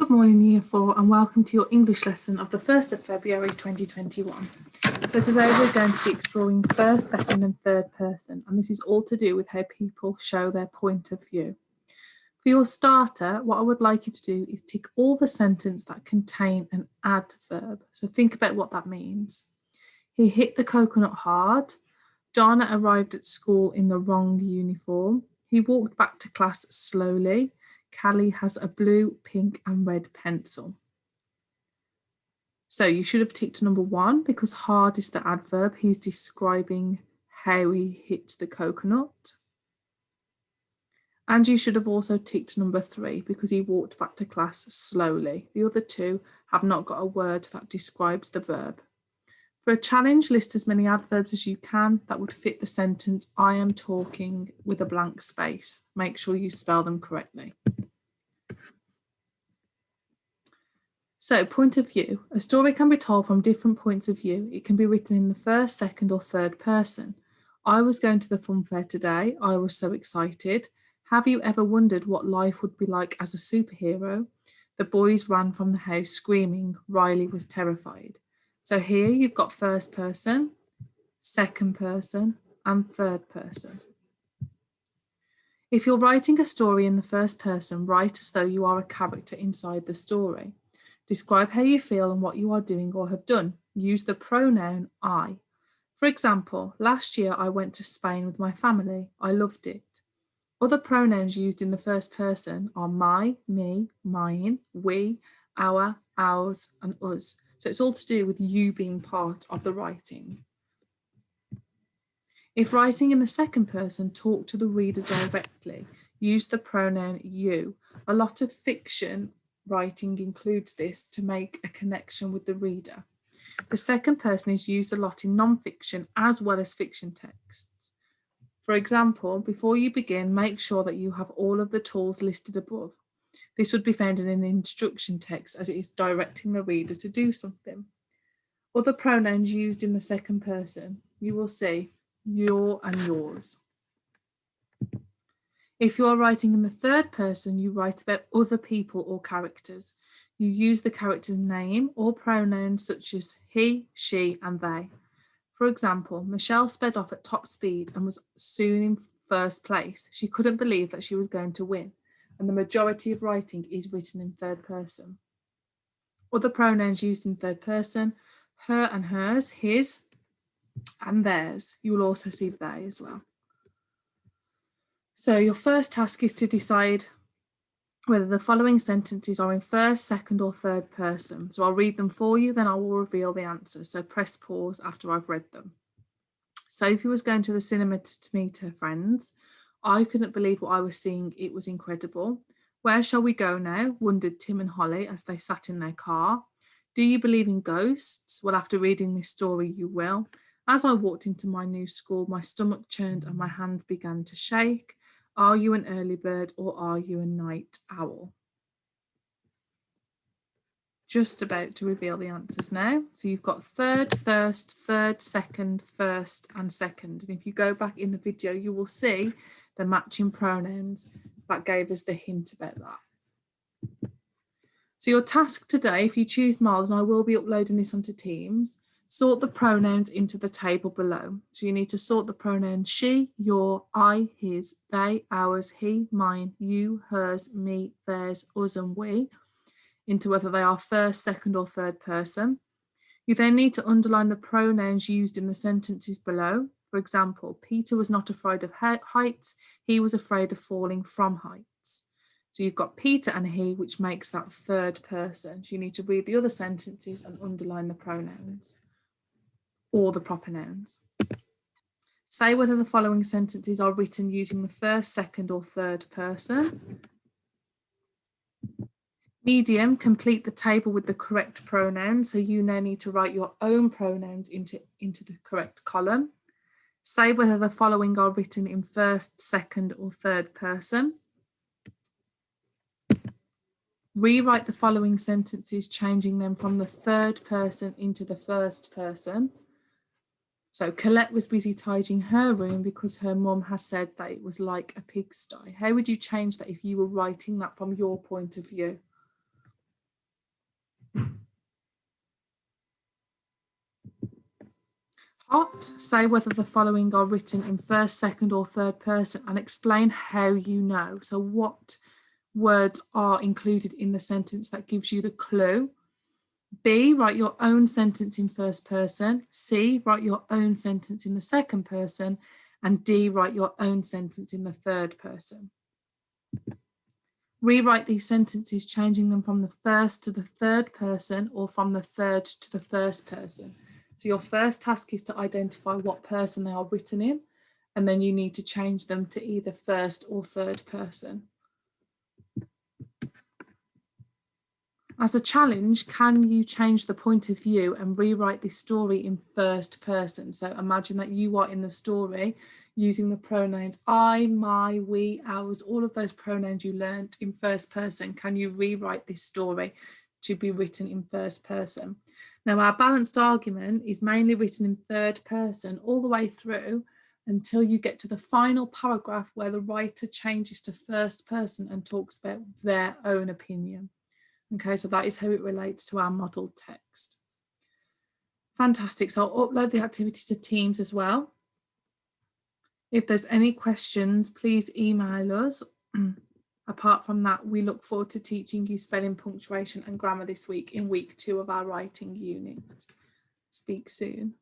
Good morning, Year 4, and welcome to your English lesson of the 1st of February 2021. So today we're going to be exploring first, second and third person, and this is all to do with how people show their point of view. For your starter, what I would like you to do is tick all the sentences that contain an adverb. So think about what that means. He hit the coconut hard. Donna arrived at school in the wrong uniform. He walked back to class slowly. Callie has a blue, pink and red pencil. So you should have ticked number 1 because hard is the adverb. He's describing how he hit the coconut. And you should have also ticked number 3 because he walked back to class slowly. The other two have not got a word that describes the verb. For a challenge, list as many adverbs as you can that would fit the sentence, I am talking, with a blank space. Make sure you spell them correctly. So, point of view. A story can be told from different points of view. It can be written in the first, second or third person. I was going to the fun fair today. I was so excited. Have you ever wondered what life would be like as a superhero? The boys ran from the house screaming. Riley was terrified. So here you've got first person, second person and third person. If you're writing a story in the first person, write as though you are a character inside the story. Describe how you feel and what you are doing or have done. Use the pronoun I. For example, last year I went to Spain with my family. I loved it. Other pronouns used in the first person are my, me, mine, we, our, ours, and us. So it's all to do with you being part of the writing. If writing in the second person, talk to the reader directly. Use the pronoun you. A lot of fiction writing includes this to make a connection with the reader. The second person is used a lot in non-fiction as well as fiction texts. For example, before you begin, make sure that you have all of the tools listed above. This would be found in an instruction text as it is directing the reader to do something. Other pronouns used in the second person, you will see your and yours. If you are writing in the third person, you write about other people or characters. You use the character's name or pronouns such as he, she, and they. For example, Michelle sped off at top speed and was soon in first place. She couldn't believe that she was going to win, and the majority of writing is written in third person. Other pronouns used in third person, her and hers, his, and theirs. You will also see they as well. So your first task is to decide whether the following sentences are in first, second or third person. So I'll read them for you, then I will reveal the answer. So press pause after I've read them. Sophie was going to the cinema to meet her friends. I couldn't believe what I was seeing. It was incredible. Where shall we go now? Wondered Tim and Holly as they sat in their car. Do you believe in ghosts? Well, after reading this story, you will. As I walked into my new school, my stomach churned and my hands began to shake. Are you an early bird or are you a night owl? Just about to reveal the answers now. So you've got third, first, third, second, first, and second. And if you go back in the video, you will see the matching pronouns that gave us the hint about that. So your task today, if you choose Miles, and I will be uploading this onto Teams, sort the pronouns into the table below. So you need to sort the pronouns she, your, I, his, they, ours, he, mine, you, hers, me, theirs, us, and we into whether they are first, second, or third person. You then need to underline the pronouns used in the sentences below. For example, Peter was not afraid of heights. He was afraid of falling from heights. So you've got Peter and he, which makes that third person. So you need to read the other sentences and underline the pronouns or the proper nouns. Say whether the following sentences are written using the first, second, or third person. Medium, complete the table with the correct pronouns. So you now need to write your own pronouns into the correct column. Say whether the following are written in first, second, or third person. Rewrite the following sentences, changing them from the third person into the first person. So Colette was busy tidying her room because her mum has said that it was like a pigsty. How would you change that if you were writing that from your point of view? Hot, say whether the following are written in first, second, or third person and explain how you know. So what words are included in the sentence that gives you the clue. B, write your own sentence in first person. C, write your own sentence in the second person. And D, write your own sentence in the third person. Rewrite these sentences, changing them from the first to the third person or from the third to the first person. So your first task is to identify what person they are written in, and then you need to change them to either first or third person. As a challenge, can you change the point of view and rewrite this story in first person? So imagine that you are in the story using the pronouns I, my, we, ours, all of those pronouns you learnt in first person. Can you rewrite this story to be written in first person? Now, our balanced argument is mainly written in third person all the way through until you get to the final paragraph where the writer changes to first person and talks about their own opinion. Okay, so that is how it relates to our model text. Fantastic. So I'll upload the activity to Teams as well. If there's any questions, please email us. Apart from that, we look forward to teaching you spelling, punctuation and grammar this week in week 2 of our writing unit. Speak soon.